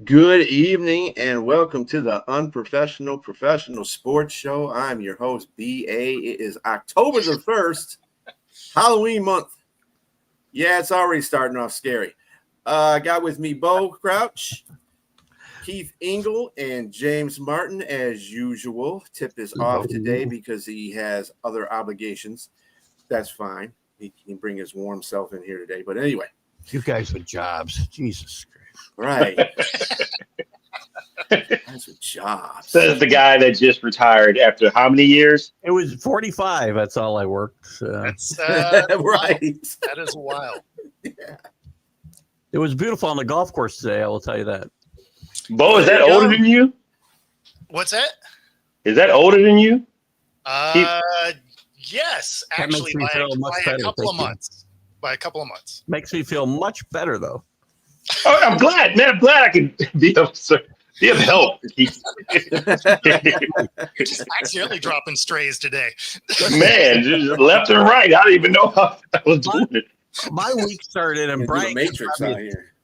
Good evening and welcome to the Unprofessional Professional Sports Show. I'm your host, B.A. It is October the 1st, Halloween month. Yeah, it's already starting off scary. I got with me Bo Crouch, Keith Engel, and James Martin as usual. Tip is off today because he has other obligations. That's fine. He can bring his warm self in here today. But anyway. You guys with jobs. Jesus Christ. Right. That's with jobs. Says the guy that just retired after how many years? It was 45. That's all I worked. That's right. That is a while. Yeah. It was beautiful on the golf course today. I will tell you that. Bo, is that older than you? What's that? Is that older than you? Yes, That makes actually, me feel much by better, a couple of thank you. months. By a couple of months. Makes me feel much better, though. Oh, I'm glad, man. I'm glad I can be of help. You're just accidentally dropping strays today. Man, just left and right. I don't even know how I was doing it. My week started, and Brian Matrix out here.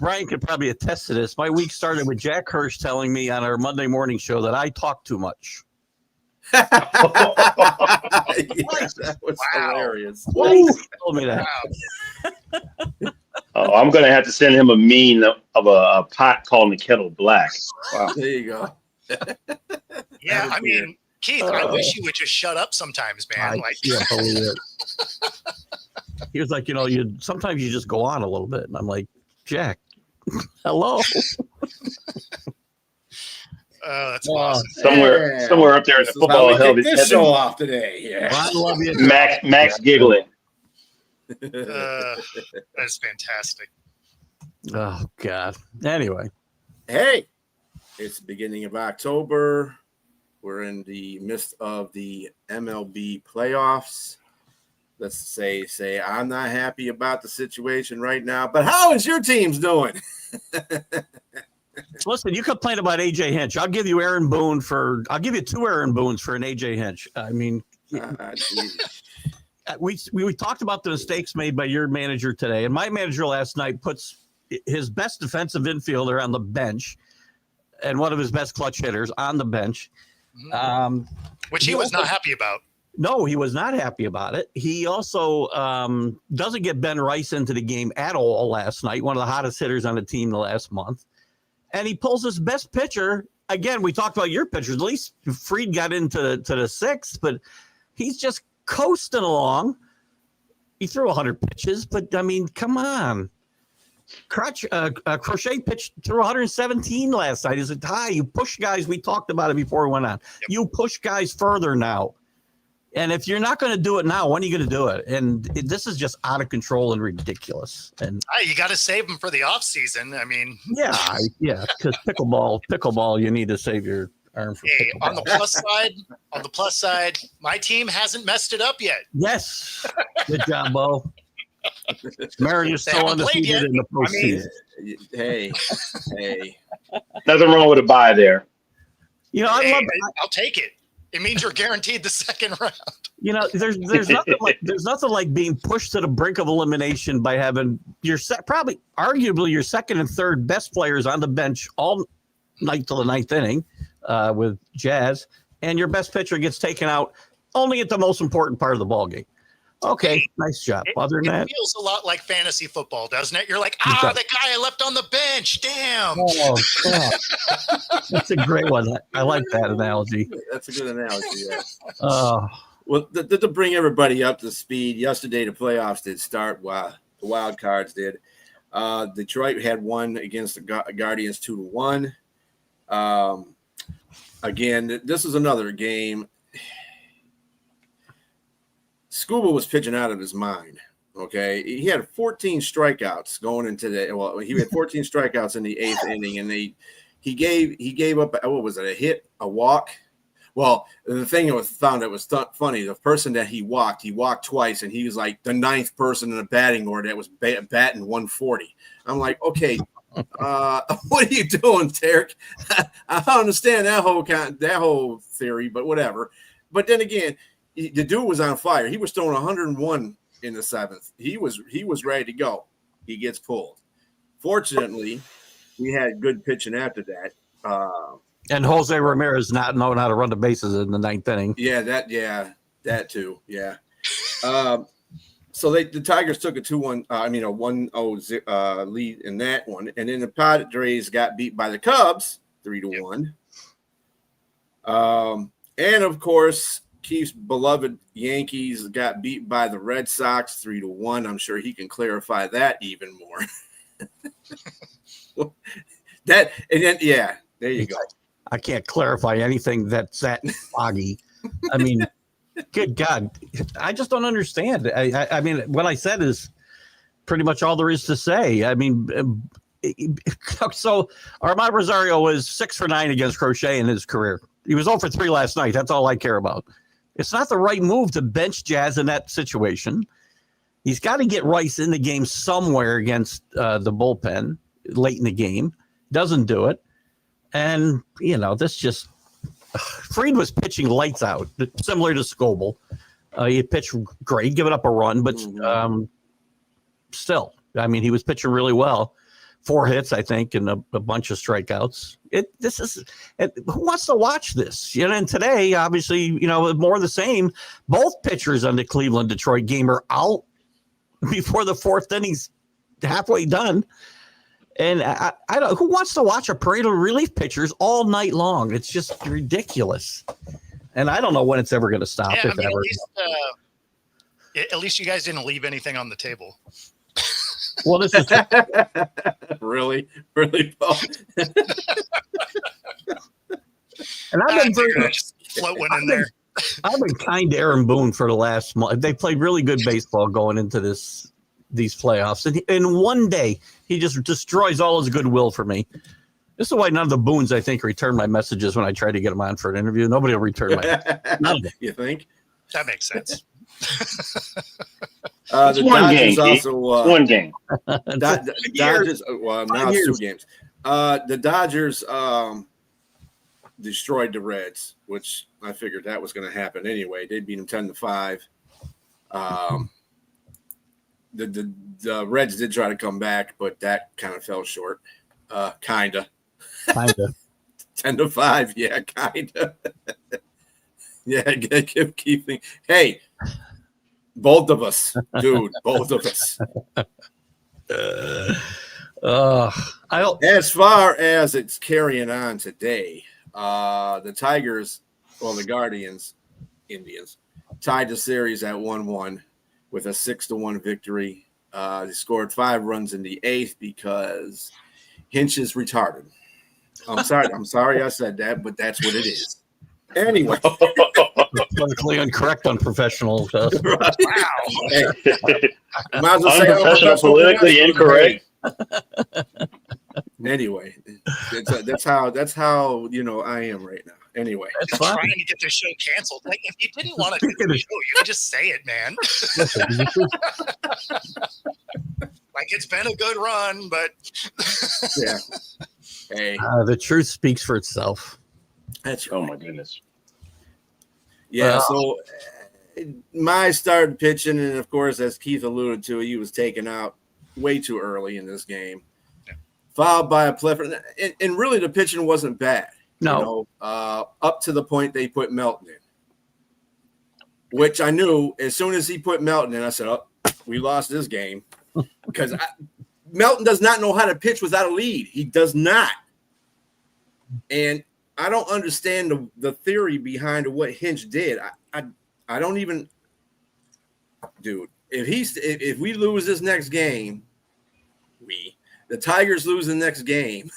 Brian could probably attest to this. My week started with Jack Hirsch telling me on our Monday morning show that I talk too much. Yeah, that was hilarious. Twice he told me that. Wow. Oh, I'm going to have to send him a meme of a pot calling the kettle black. Wow. There you go. Yeah, I mean, Keith, I wish you would just shut up sometimes, man. I can't believe it. He was like, sometimes you just go on a little bit. And I'm like, Jack, hello. Oh, that's awesome. Somewhere up there in the football hell. This show off today. Yeah. I love you. Max giggling. That's fantastic. Oh, God. Anyway. Hey, it's the beginning of October. We're in the midst of the MLB playoffs. Let's say I'm not happy about the situation right now, but how is your team's doing? Listen, you complain about AJ Hinch. I'll give you two Aaron Boones for an AJ Hinch. I mean, we talked about the mistakes made by your manager today, and my manager last night puts his best defensive infielder on the bench and one of his best clutch hitters on the bench. Which he was not happy about. No, he was not happy about it. He also doesn't get Ben Rice into the game at all last night, one of the hottest hitters on the team the last month. And he pulls his best pitcher. Again, we talked about your pitchers. At least Fried got into the sixth, but he's just coasting along. He threw 100 pitches, but, I mean, come on. Crochet pitched through 117 last night. Is it high? You push guys. We talked about it before we went on. Yep. You push guys further now. And if you're not going to do it now, when are you going to do it? And this is just out of control and ridiculous. And you got to save them for the off season. I mean, yeah, because pickleball, you need to save your arm for pickleball. On the plus side, my team hasn't messed it up yet. Yes, good job, Bo. Mariners still undefeated in the postseason. Hey, nothing wrong with a bye there. I'll take it. It means you're guaranteed the second round. There's nothing like being pushed to the brink of elimination by having arguably your second and third best players on the bench all night till the ninth inning with Jazz, and your best pitcher gets taken out only at the most important part of the ball game. Okay, nice job. Other than that, it feels a lot like fantasy football, doesn't it? You're like, the guy I left on the bench. Damn. Oh, that's a great one. I like that analogy. That's a good analogy. Yeah. Well, to bring everybody up to speed, yesterday the playoffs did start. Wow, the wild cards did. Detroit had won against the Guardians 2-1. Again, this is another game. Scuba was pitching out of his mind. Okay, he had 14 strikeouts going into the. Well, he had 14 strikeouts in the 8th inning, and he gave up. What was it? A hit, a walk. Well, the thing that was funny. The person that he walked twice, and he was like the 9th person in the batting order that was batting 140. I'm like, okay, what are you doing, Tarek? I don't understand that whole theory, but whatever. But then again, the dude was on fire. He was throwing 101 in the 7th. He was ready to go. He gets pulled. Fortunately, we had good pitching after that. And Jose Ramirez not knowing how to run the bases in the 9th inning. Yeah, that too. Yeah. So the Tigers took a 2-1, a 1-0 lead in that one, and then the Padres got beat by the Cubs 3-1. And of course, Keith's beloved Yankees got beat by the Red Sox 3-1. I'm sure he can clarify that even more. There you go. I can't clarify anything that's that foggy. I mean, good God, I just don't understand. I mean, what I said is pretty much all there is to say. I mean, so Armand Rosario was 6 for 9 against Crochet in his career. He was 0 for 3 last night. That's all I care about. It's not the right move to bench Jazz in that situation. He's got to get Rice in the game somewhere against the bullpen late in the game. Doesn't do it. And, this just Fried was pitching lights out, similar to Scoble. He pitched great, giving up a run, but still, I mean, he was pitching really well. 4 hits, I think, and a bunch of strikeouts. Who wants to watch this? And today, obviously, more of the same. Both pitchers on the Cleveland-Detroit game are out before the 4th inning's halfway done. And I don't. Who wants to watch a parade of relief pitchers all night long? It's just ridiculous. And I don't know when it's ever going to stop. Yeah, at least you guys didn't leave anything on the table. Well, this is really, Paul. And I've been just float one in there. I've been kind to Aaron Boone for the last month. They played really good baseball going into these playoffs, and in one day he just destroys all his goodwill for me. This is why none of the Boones, I think, return my messages when I try to get them on for an interview. Nobody will return my. None of them. You think? That makes sense. It's one game. One game. Dodgers. Well, now it's 2 games. The Dodgers destroyed the Reds, which I figured that was going to happen anyway. They beat them 10-5. The Reds did try to come back, but that kind of fell short. Kinda. 10-5. Yeah, kinda. Yeah, give Keith. Hey, both of us, dude. Both of us. As far as it's carrying on today, the Tigers, the Indians, tied the series at 1-1 with a 6-1 victory. They scored 5 runs in the 8th because Hinch is retarded. I'm sorry I said that, but that's what it is. Anyway. Politically incorrect, unprofessional. Right. Wow. Hey, unprofessional, politically incorrect. Anyway, that's how I am right now. Anyway, just trying to get this show canceled. Like, if you didn't want to do the show, you could just say it, man. Like, it's been a good run, but yeah. Hey, the truth speaks for itself. That's right. Oh my goodness. Yeah. So my started pitching, and of course, as Keith alluded to, he was taken out way too early in this game, followed by a plethora. And really, the pitching wasn't bad. No. Up to the point they put Melton in, which I knew as soon as he put Melton in, I said, "Oh, we lost this game," because Melton does not know how to pitch without a lead. He does not, and I don't understand the theory behind what Hinch did. I don't even, dude. If we lose this next game, the Tigers lose the next game,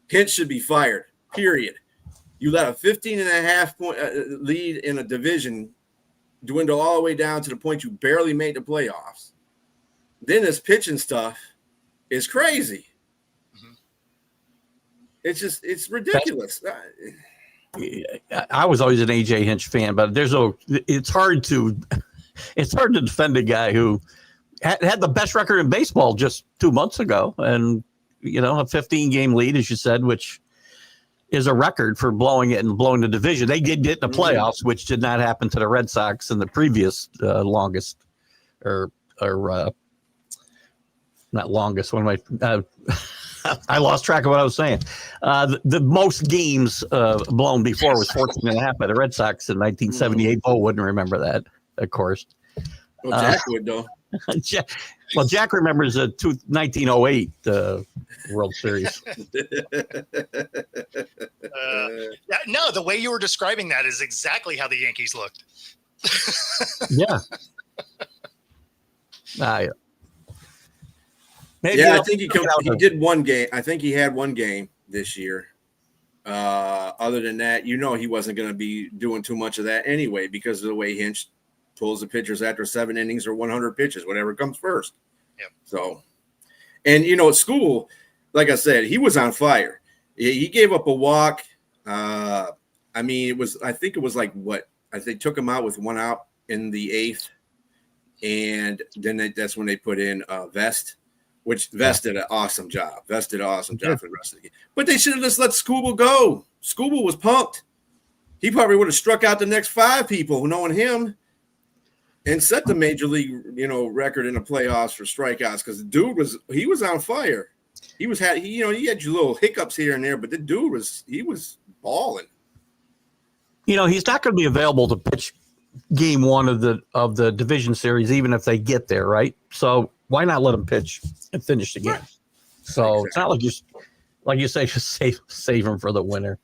Hinch should be fired. Period. You let a 15.5 point lead in a division dwindle all the way down to the point you barely made the playoffs. Then this pitching stuff is crazy. Mhm. It's ridiculous. I was always an AJ Hinch fan, but it's hard to defend a guy who had the best record in baseball just 2 months ago, and a 15-game lead, as you said, which is a record for blowing it and blowing the division. They did get in the playoffs, which did not happen to the Red Sox in the previous longest, or not longest. One of my I lost track of what I was saying. The most games blown before was 14 and a half by the Red Sox in 1978. Bo wouldn't remember that, of course. Well, Jack would, though. Jack remembers the 1908 World Series. No, the way you were describing that is exactly how the Yankees looked. Yeah. Maybe I think he did one game. I think he had one game this year. Other than that, he wasn't going to be doing too much of that anyway because of the way Hinch pulls the pitchers after 7 innings or 100 pitches, whatever comes first. Yep. So, and at school, like I said, he was on fire. He gave up a walk. I think it was like they took him out with 1 out in the 8th, and then that's when they put in Vest. Which Vest did an awesome job. Vest did an awesome job for the rest of the game. But they should have just let Skubal go. Skubal was pumped. He probably would have struck out the next 5 people knowing him and set the major league, record in the playoffs for strikeouts because the dude was on fire. He had your little hiccups here and there, but the dude was balling. He's not going to be available to pitch game 1 of the division series, even if they get there, right? So why not let him pitch and finish the game? Right. So It's not like you say, just save him for the winner.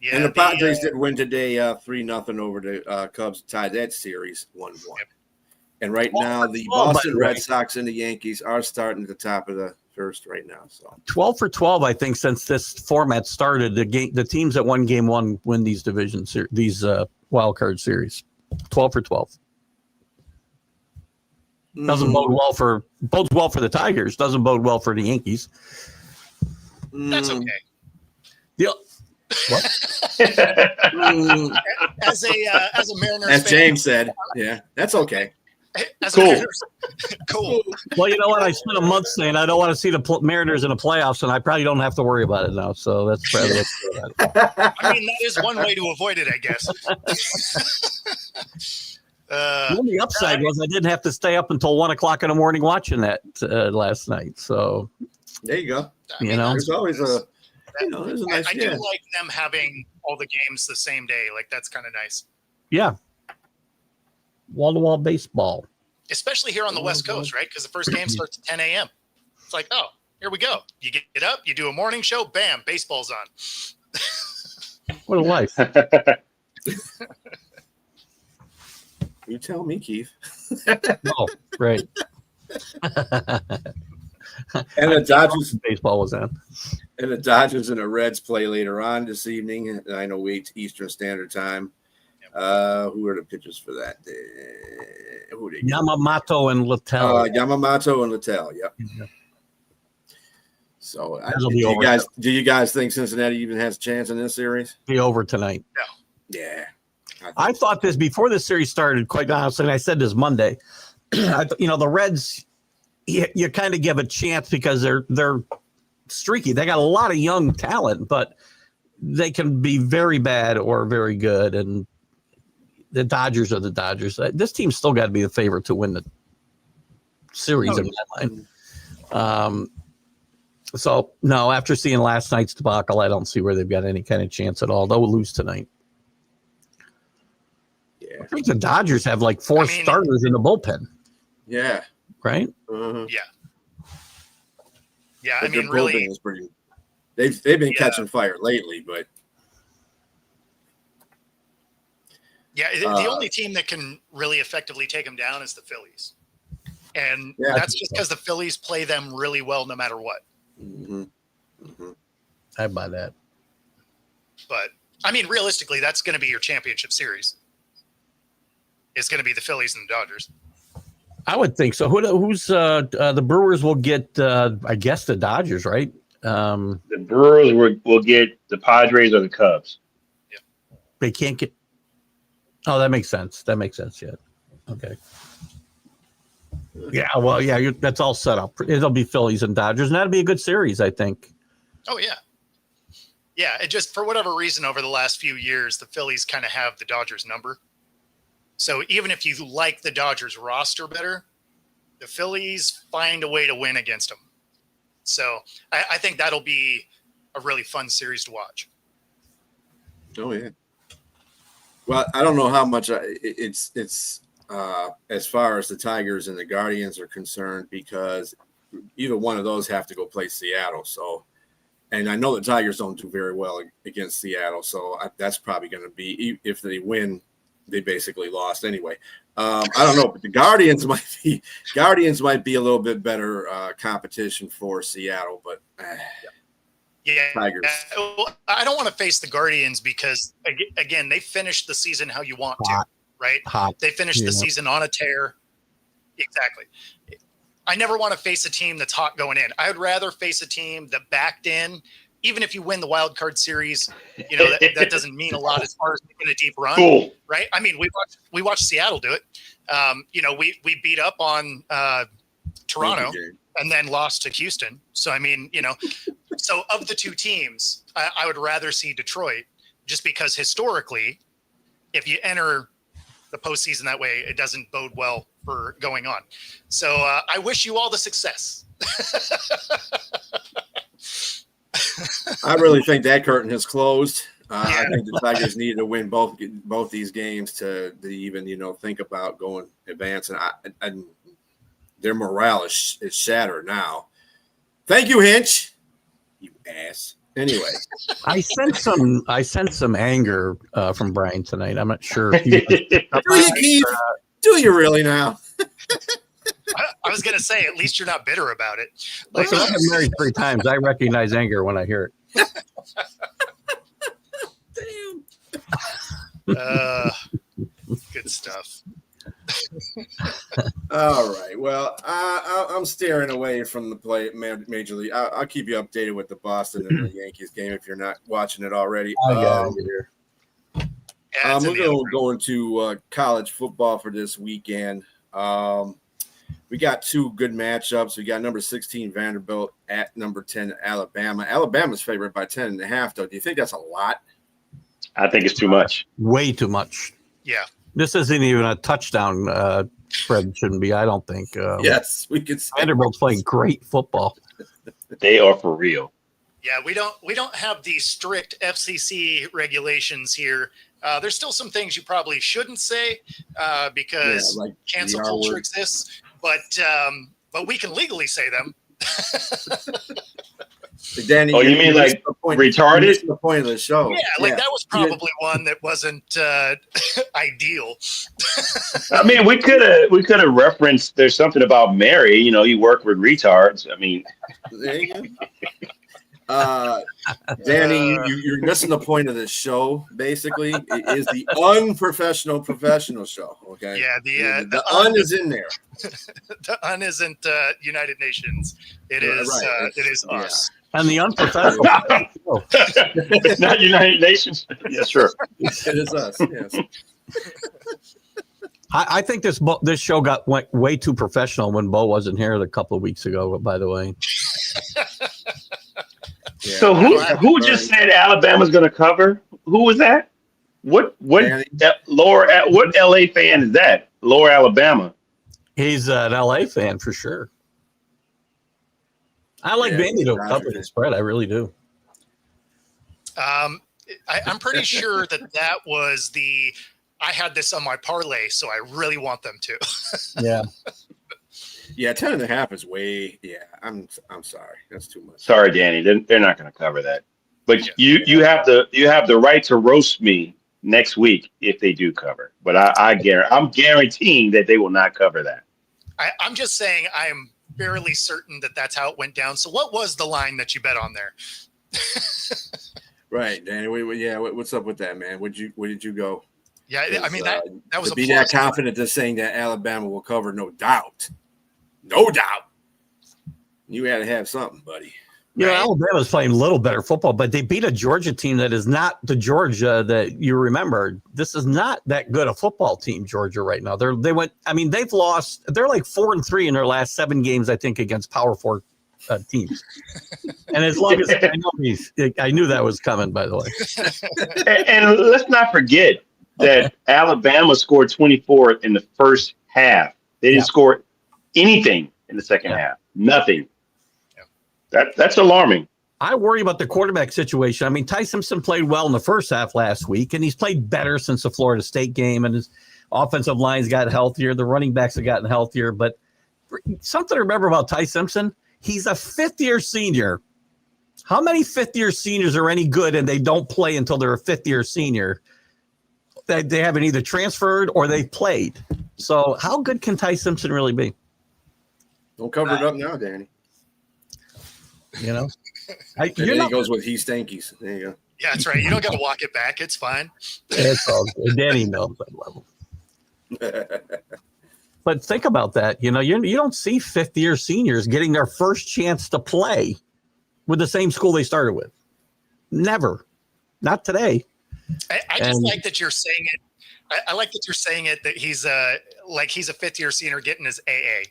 Yeah, and the Padres did win today 3-0 over the Cubs, tied that series 1-1. Yep. And right now, the Boston Red Sox and the Yankees are starting at the top of the first right now. So 12 for 12, I think, since this format started. The teams that won game 1 win these these wild card series. 12 for 12. Doesn't bodes well for the Tigers. Doesn't bode well for the Yankees. That's okay. What? As a Mariners as fan, James said, yeah, that's okay. Cool. Well, you know what? I spent a month saying I don't want to see the Mariners in the playoffs, and I probably don't have to worry about it now. So that's probably I mean, that is one way to avoid it, I guess. The only upside was I didn't have to stay up until 1 o'clock in the morning watching that last night. So there you go. There's always there's a nice. I do like them having all the games the same day. Like that's kind of nice. Yeah. Wall-to-wall baseball. Especially here on the West Coast, right? Because the first game starts at 10 a.m. It's like, oh, here we go. You get up, you do a morning show, bam, baseball's on. What a life. You tell me, Keith. Oh, right. And the Dodgers baseball was on. And the Dodgers and the Reds play later on this evening. 9:08 Eastern Standard Time. Who are the pitchers for that day? Yamamoto and Littell. Yamamoto and Littell. Yep. Yeah. So, do you guys think Cincinnati even has a chance in this series? Be over tonight. No. Yeah. I thought this before the series started. Quite honestly, and I said this Monday. The Reds, you kind of give a chance because they're streaky. They got a lot of young talent, but they can be very bad or very good. And the Dodgers are the Dodgers. This team's still got to be the favorite to win the series in my mind. So, no, after seeing last night's debacle, I don't see where they've got any kind of chance at all. They'll lose tonight. Yeah. I think the Dodgers have like 4 starters in the bullpen. Yeah. Right? Uh-huh. Yeah. Yeah, but I mean, their really. bullpen is pretty. They've been catching fire lately, but. Yeah, the only team that can really effectively take them down is the Phillies. And that's just because the Phillies play them really well no matter what. Mm-hmm. Mm-hmm. I buy that. But, I mean, realistically, that's going to be your championship series. It's going to be the Phillies and the Dodgers. I would think so. Who's the Brewers will get? I guess the Dodgers, right? The Brewers will get the Padres or the Cubs. They can't get. Oh, that makes sense. Yeah. Okay. Yeah. Well, yeah. That's all set up. It'll be Phillies and Dodgers, and that'll be a good series, I think. Oh yeah. Yeah. It just, for whatever reason, over the last few years, the Phillies kind of have the Dodgers number. So even if you like the Dodgers roster better, the Phillies find a way to win against them. So I think that'll be a really fun series to watch. Oh yeah. Well, I don't know how much it's as far as the Tigers and the Guardians are concerned, because either one of those have to go play Seattle. So, and I know the Tigers don't do very well against Seattle, so that's probably going to be, if they win, they basically lost anyway. I don't know, but the Guardians might be a little bit better competition for Seattle, but yeah, Tigers. Well, I don't want to face the Guardians because, again, they finished the season how you want to, right? They finished the season on a tear. Exactly. I never want to face a team that's hot going in. I would rather face a team that backed in. Even if you win the wild card series, that doesn't mean a lot as far as making a deep run, Cool. right? I mean, we watched Seattle do it. We beat up on Toronto and then lost to Houston. So I mean, so of the two teams, I would rather see Detroit, just because historically, if you enter the postseason that way, it doesn't bode well for going on. So I wish you all the success. I really think that curtain has closed. I think the Tigers needed to win both these games to even think about going advance, and their morale is shattered now. Thank you, Hinch. You ass. Anyway, I sense some anger from Brian tonight. I'm not sure if you do you, Keith? Do you really now? I was gonna say, at least you're not bitter about it. Listen, I've been married 3 times. I recognize anger when I hear it. Good stuff. All right. Well, I'm steering away from the Major League. I'll keep you updated with the Boston and the Yankees game if you're not watching it already. Yeah, we're going to college football for this weekend. We got 2 good matchups. We got number 16 Vanderbilt at number 10 Alabama. Alabama's favored by 10.5. Though, do you think that's a lot? I think it's too much. Way too much. Yeah. This isn't even a touchdown spread. Shouldn't be. I don't think. Yes, we could. Vanderbilt's playing great football. They are for real. Yeah, we don't have the strict FCC regulations here. There's still some things you probably shouldn't say because like cancel culture exists, but we can legally say them. Danny, you mean like retarded? The point of the show. Yeah, that was probably one that wasn't ideal. I mean, we could have referenced. There's something about Mary. You work with retards. I mean, there you go. Danny, you're missing the point of this show. Basically, it is the unprofessional professional show. Okay. Yeah. The un is in there. The un isn't United Nations. It is. Right. It is us. And the unprofessional. It's not United Nations. Yeah, sure. It is us. Yes. I think this show went way too professional when Bo wasn't here a couple of weeks ago. By the way. Yeah. So who just said Alabama's going to cover? Who was that? What what LA fan is that? Lower Alabama. He's an LA fan for sure. I like Vandy to cover the spread. I really do. I'm pretty sure that was I had this on my parlay, so I really want them to. Yeah. Yeah, 10.5 is way. Yeah, I'm sorry, that's too much. Sorry, Danny, they're not going to cover that. But you have the right to roast me next week if they do cover. But I'm guaranteeing that they will not cover that. I'm just saying I'm fairly certain that that's how it went down. So what was the line that you bet on there? Right, Danny. What's up with that, man? Where did you go? Yeah, I mean that was to a be plus. that confident to saying that Alabama will cover, no doubt. You had to have something, buddy. You know, Alabama's playing a little better football, but they beat a Georgia team that is not the Georgia that you remember. This is not that good a football team, Georgia, right now. They've lost. They're like 4-3 in their last 7 games, I think, against Power 4 teams. And as long as I knew that was coming, by the way. And let's not forget that Alabama scored 24 in the first half. They didn't score anything in the second half. Nothing. That's alarming. I worry about the quarterback situation. I mean, Ty Simpson played well in the first half last week, and he's played better since the Florida State game, and his offensive line's got healthier. The running backs have gotten healthier. But something to remember about Ty Simpson, he's a fifth-year senior. How many fifth-year seniors are any good and they don't play until they're a fifth-year senior? They haven't either transferred or they've played. So how good can Ty Simpson really be? Don't cover it up now, Danny. You know? And then he goes with he stankies. There you go. Yeah, that's right. You don't got to walk it back. It's fine. It's all good. Danny knows that level. But think about that. You know, you don't see fifth-year seniors getting their first chance to play with the same school they started with. Never. Not today. I just like that you're saying it. I like that you're saying it that he's a fifth-year senior getting his AA.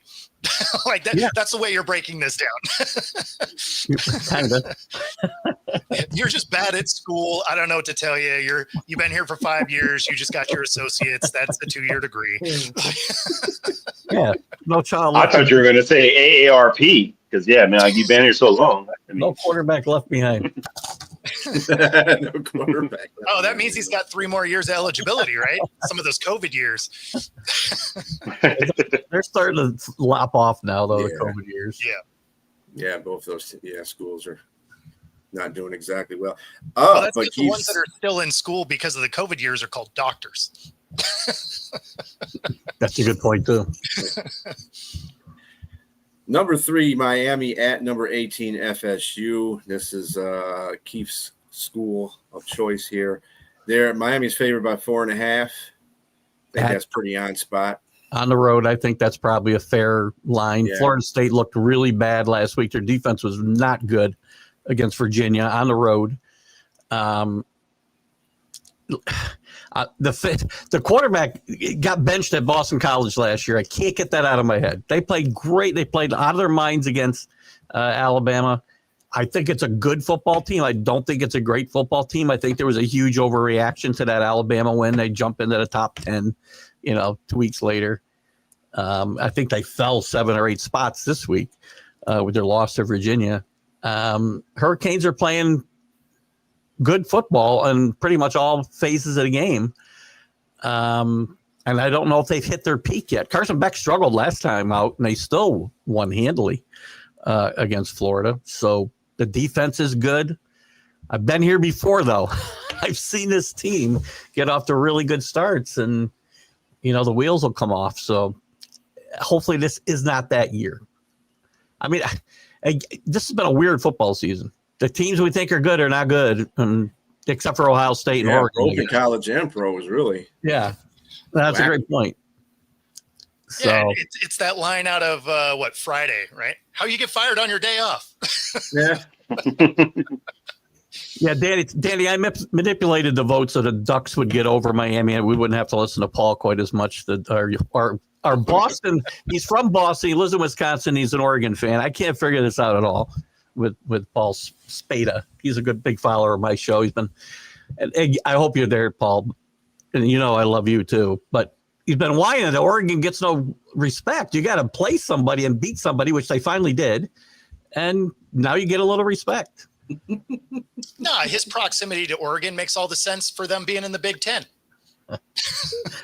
Like that. Yeah. That's the way you're breaking this down. Kind of. You're just bad at school. I don't know what to tell you. You've been here for 5 years. You just got your associates. That's a 2-year degree. Yeah. No child. I thought you were going to say AARP because you've been here so long. No quarterback left behind. No quarterback. Oh, that means he's got 3 more years of eligibility, right? Some of those COVID years. They're starting to lop off now, though, the COVID years. Yeah, both those schools are not doing exactly well. That's but the ones that are still in school because of the COVID years are called doctors. That's a good point, too. Number 3, Miami at number 18, FSU. This is Keith's school of choice here. Miami's favored by 4.5. I think that's pretty on spot. On the road, I think that's probably a fair line. Yeah. Florida State looked really bad last week. Their defense was not good against Virginia on the road. The quarterback got benched at Boston College last year. I can't get that out of my head. They played great. They played out of their minds against Alabama. I think it's a good football team. I don't think it's a great football team. I think there was a huge overreaction to that Alabama win. They jump into the top 10, 2 weeks later. I think they fell 7 or 8 spots this week with their loss to Virginia. Hurricanes are playing good football in pretty much all phases of the game. And I don't know if they've hit their peak yet. Carson Beck struggled last time out, and they still won handily against Florida. So the defense is good. I've been here before, though. I've seen this team get off to really good starts, and, the wheels will come off. So hopefully this is not that year. I mean, this has been a weird football season. The teams we think are good are not good, except for Ohio State and Oregon. Both college and pro is really. Yeah, that's a great point. So yeah, it's that line out of Friday, right? How you get fired on your day off? Yeah. Yeah, Danny, I manipulated the vote so the Ducks would get over Miami, and we wouldn't have to listen to Paul quite as much. Our Boston, he's from Boston. He lives in Wisconsin. He's an Oregon fan. I can't figure this out at all with Paul Spada. He's a good big follower of my show. He's been, and I hope you're there, Paul. And I love you too. But he's been whining that Oregon gets no respect. You got to play somebody and beat somebody, which they finally did, and now you get a little respect. No, his proximity to Oregon makes all the sense for them being in the Big Ten.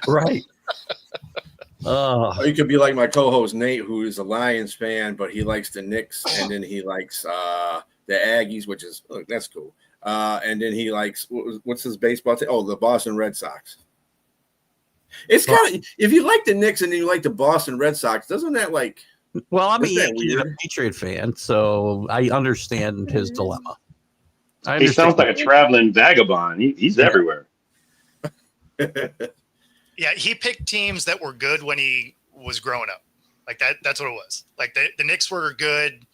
Right. You could be like my co-host Nate, who is a Lions fan, but he likes the Knicks, and then he likes the Aggies, which is that's cool. And then he likes what's his baseball team? Oh, the Boston Red Sox. It's kind of if you like the Knicks and then you like the Boston Red Sox, doesn't that like? Well, I'm a Patriot fan, so I understand his dilemma. I He sounds understand. like a traveling vagabond. He's everywhere. Yeah, he picked teams that were good when he was growing up. Like that's what it was. Like the Knicks were good,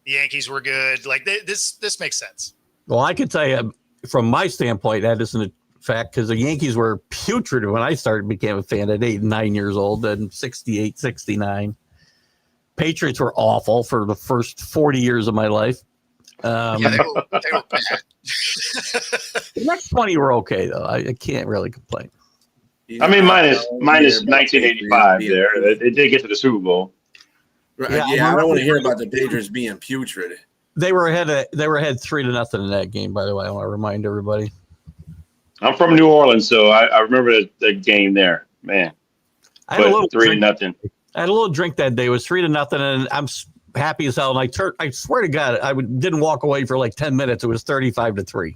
the Yankees were good. Like this makes sense. Well, I can tell you from my standpoint, that isn't a fact because the Yankees were putrid when I became a fan at 8 and 9 years old and 68, 69. Patriots were awful for the first 40 years of my life. Yeah, they were bad. The next 20 were okay, though. I can't really complain. I mean, minus 1985 there. They did get to the Super Bowl. Yeah, I don't want to hear about the Patriots being putrid. They were ahead 3-0 in that game, by the way. I want to remind everybody. I'm from New Orleans, so I remember the game there. Man, I had a little 3-0. I had a little drink that day. It was 3-0, and I'm happy as hell. And I swear to God, didn't walk away for like 10 minutes. It was 35-3.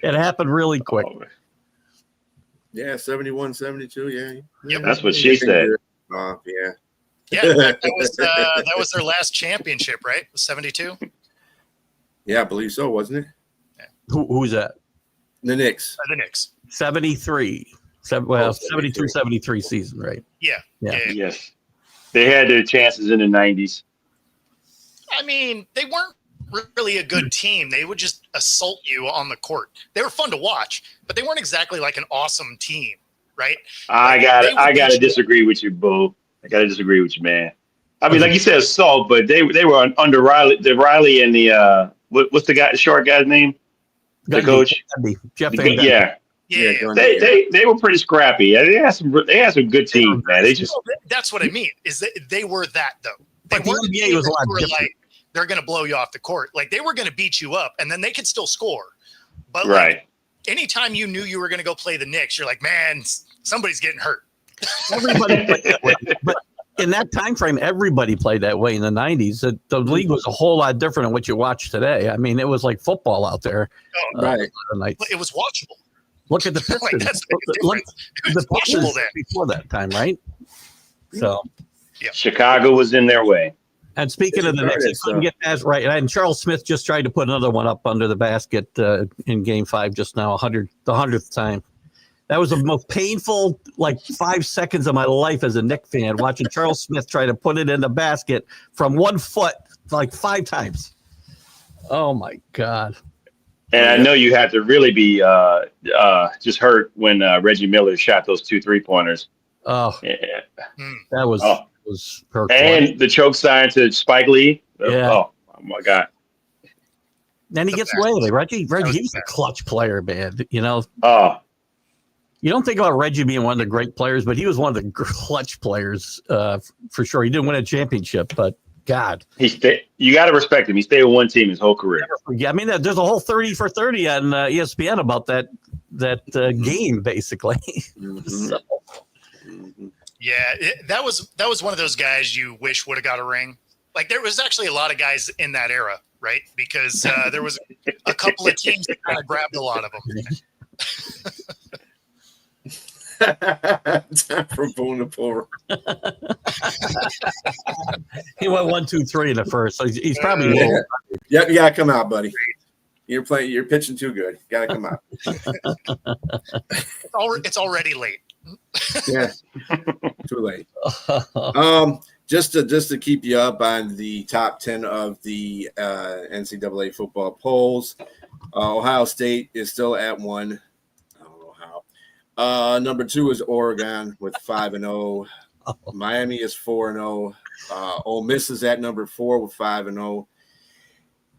It happened really quick. Yeah, 71, 72. Yeah. Yep. That's what she said. Yeah. Yeah, that was their last championship, right? 72. Yeah, I believe so, wasn't it? Who's that? The Knicks. The Knicks. 73. 72-73 season, right? Yeah. Yes. They had their chances in the 90s. I mean, they weren't really a good team. They would just assault you on the court. They were fun to watch, but they weren't exactly like an awesome team, right? I got to disagree with you, Bo. I got to disagree with you, man. I mean, like you said, assault, but they were under Riley and the what's the short guy's name? The coach. Jeff Van Gundy. Yeah. They were pretty scrappy. They had some good teams, man. That's what I mean. Is that they were that though. They But the weren't NBA was a lot were different. like they're going to blow you off the court. Like they were going to beat you up, and then they could still score. But Right. Anytime you knew you were going to go play the Knicks, you're like, man, somebody's getting hurt. Everybody played that way. But in that time frame, everybody played that way in the 90s. The league was a whole lot different than what you watch today. I mean, it was like football out there. Right. But it was watchable. Look at the Pistons. Like, that's the big Look difference. at It the was Pistons watchable then. before that time, right? So, Chicago was in their way. and speaking of the Knicks, I couldn't get that right. And Charles Smith just tried to put another one up under the basket in Game 5 just now, the 100th time. That was the most painful, 5 seconds of my life as a Knicks fan, watching Charles Smith try to put it in the basket from 1 foot 5 times. Oh, my God. And I know you had to really be just hurt when Reggie Miller shot those 2 3-pointers. Oh, Yeah. that was hurtful. And the choke sign to Spike Lee. Yeah. Oh my God. Then he gets away with it. Reggie's a clutch player, man. Oh, You don't think about Reggie being one of the great players, but he was one of the clutch players for sure. He didn't win a championship, but God. You got to respect him. He stayed with one team his whole career. Yeah, I mean, there's a whole 30 for 30 on ESPN about that game, basically. Mhm. So, Yeah, that was one of those guys you wish would have got a ring. Like there was actually a lot of guys in that era, right? Because there was a couple of teams that kind of grabbed a lot of them. Time for Boone to pull. he went 1, 2, 3 in the first, so he's probably Yeah. You gotta come out, buddy. You're pitching too good. You gotta come out. It's already late. Yeah. Too late. Just to keep you up on the top 10 of the NCAA football polls, Ohio State is still at 1. I don't know how. Number 2 is Oregon with 5-0. Miami is 4-0. Ole Miss is at number 4 with 5-0.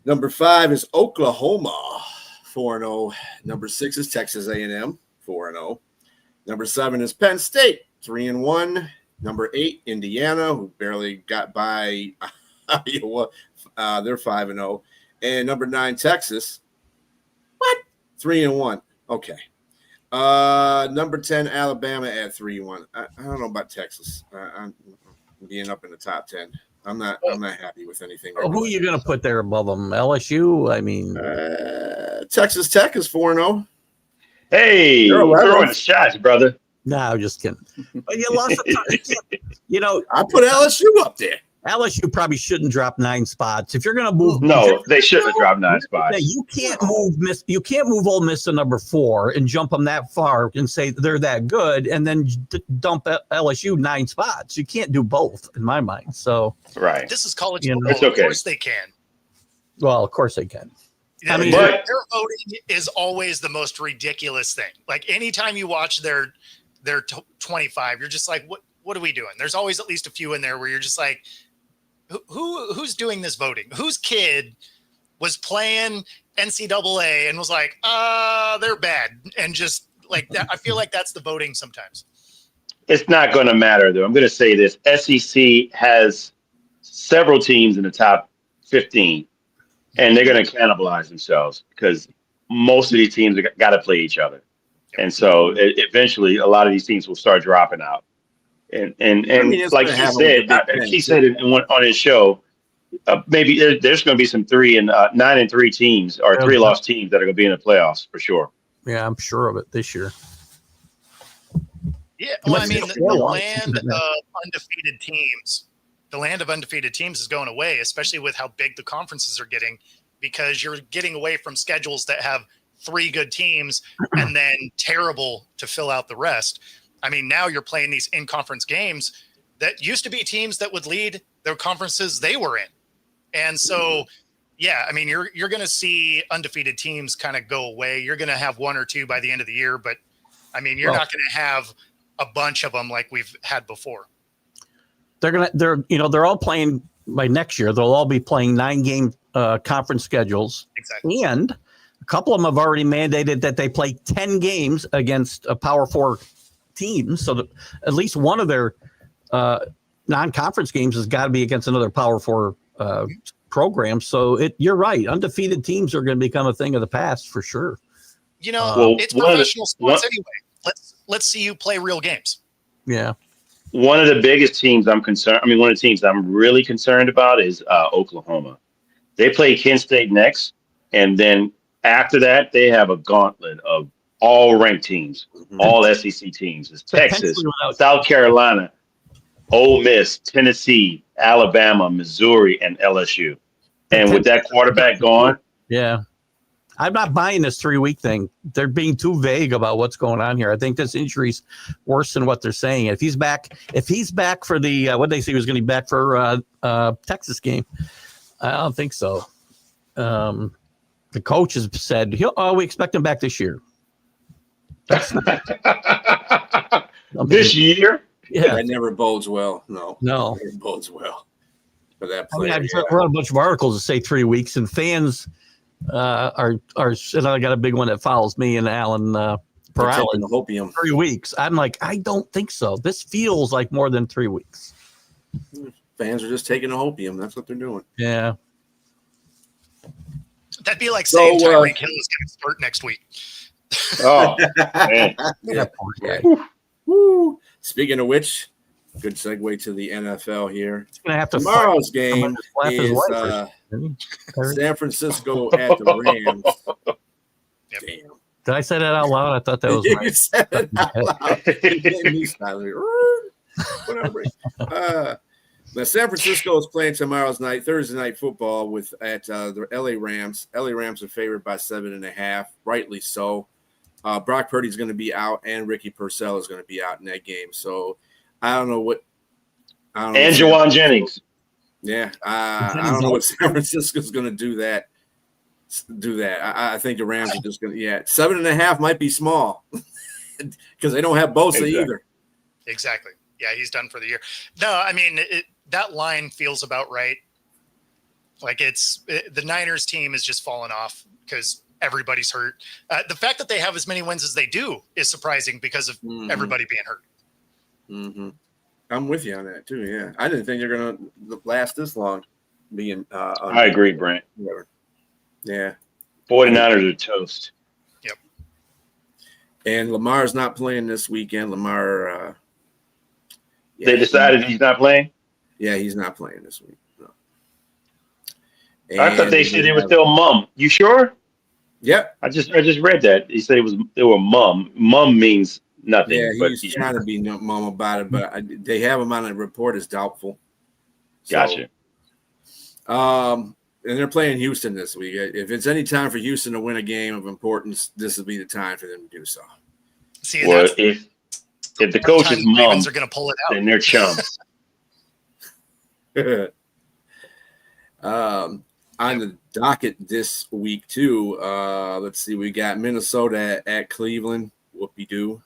Number 5 is Oklahoma, 4-0. Number 6 is Texas A&M, 4-0. Number 7 is Penn State, 3-1. Number 8, Indiana, who barely got by Iowa. They're 5-0. And number 9, Texas. What? 3-1. Okay. Number 10, Alabama at 3-1. I don't know about Texas. I'm being up in the top 10. I'm not happy with anything. Who are you going to put there above them? LSU? I mean, Texas Tech is 4-0. Hey, throwing the shots, brother. no, just kidding. But you lost I put I put LSU up there. LSU probably shouldn't drop 9 spots. If you're going to move, No, they shouldn't have dropped 9 spots. you can't move Ole Miss to number 4 and jump them that far and say they're that good, and then dump LSU 9 spots. You can't do both, in my mind. So, Right. This is college You know, football. it's okay. Of course they can. well, of course they can. I mean, But- their voting is always the most ridiculous thing. Like anytime you watch their 25, you're just like, what are we doing? There's always at least a few in there where you're just like, who's doing this voting? Whose kid was playing NCAA and was like, they're bad, and just like that. I feel like that's the voting sometimes. It's not going to matter, though. I'm going to say this. SEC has several teams in the top 15, and they're going to cannibalize themselves because most of these teams have got to play each other. And so eventually a lot of these teams will start dropping out. And it's like gonna he happen with said, the Big he Ten, said on his show, maybe there's going to be some 9-3 teams or 3-loss teams that are going to be in the playoffs for sure. Yeah, I'm sure of it this year. Yeah, You well, I must mean, say the four land losses. of undefeated teams, is going away, especially with how big the conferences are getting, because you're getting away from schedules that have 3 good teams and then terrible to fill out the rest. I mean, now you're playing these in-conference games that used to be teams that would lead their conferences they were in. And so, yeah, I mean, you're going to see undefeated teams kind of go away. You're going to have 1 or 2 by the end of the year, but I mean, you're not going to have a bunch of them like we've had before. They're all playing by next year. They'll all be playing 9-game conference schedules. Exactly. And a couple of them have already mandated that they play 10 games against a Power 4 team. So that at least one of their non-conference games has got to be against another Power 4 program. So you're right. Undefeated teams are going to become a thing of the past for sure. You know, Well, it's one of the- professional sports anyway. Let's see you play real games. Yeah. One of the biggest teams one of the teams I'm really concerned about is Oklahoma. They play Kent State next, and then after that, they have a gauntlet of all ranked teams, all SEC teams. It's Texas, South Carolina, Ole Miss, Tennessee, Alabama, Missouri, and LSU. And with that quarterback gone, Yeah. I'm not buying this 3-week thing. They're being too vague about what's going on here. I think this injury's worse than what they're saying. If he's back for the what they say he was going to be back for Texas game, I don't think so. The coach has said we expect him back this year. this year, Yeah. That never bodes well. No. It bodes well for that I mean, player. I've read a bunch of articles that say 3 weeks, and fans are. And I got a big one that follows me and Alan They're Peralta. taking the hopium. 3 weeks. I'm like, I don't think so. This feels like more than 3 weeks. Fans are just taking the hopium. That's what they're doing. Yeah. That'd be like saying So, Tyreek Hill is going to start next week. oh man, Yeah. Poor guy. Woo. Speaking of which, good segue to the NFL here. He's gonna have to Tomorrow's I'm game gonna slap his is wife or San Francisco at the Rams. Yep. Damn. Did I say that out loud? I thought that was You right. said it out loud. You made me start like, whatever. But San Francisco is playing tomorrow's night, Thursday night football at the LA Rams. LA Rams are favored by 7.5, rightly so. Brock Purdy's going to be out, and Ricky Purcell is going to be out in that game. So I don't know what. and Jawan Jennings. Yeah, I don't know what San Francisco's going to do that. I think the Rams are just going to. Yeah, 7.5 might be small because they don't have Bosa either. Exactly. Yeah, he's done for the year. No, I mean, that line feels about right. Like the Niners team is just falling off because everybody's hurt. The fact that they have as many wins as they do is surprising because of everybody being hurt. Mm-hmm. I'm with you on that too. Yeah, I didn't think they're going to last this long. Being, I agree, Brent. Whatever. Yeah. 49ers are toast. Yep. And Lamar's not playing this weekend. Lamar. They decided he's not playing. Yeah, he's not playing this week. No. I thought they said they were still mum. You sure? Yep. I just read that. He said they were mum. Mum means nothing. Yeah, but he's trying to be mum about it, but they have him on a report as doubtful. Gotcha. And they're playing Houston this week. If it's any time for Houston to win a game of importance, this will be the time for them to do so. See, Well, that's if the coach is mum, Ravens are going to pull it out. then they're chums. On the docket this week too, let's see, we got Minnesota at Cleveland. Whoopie-doo.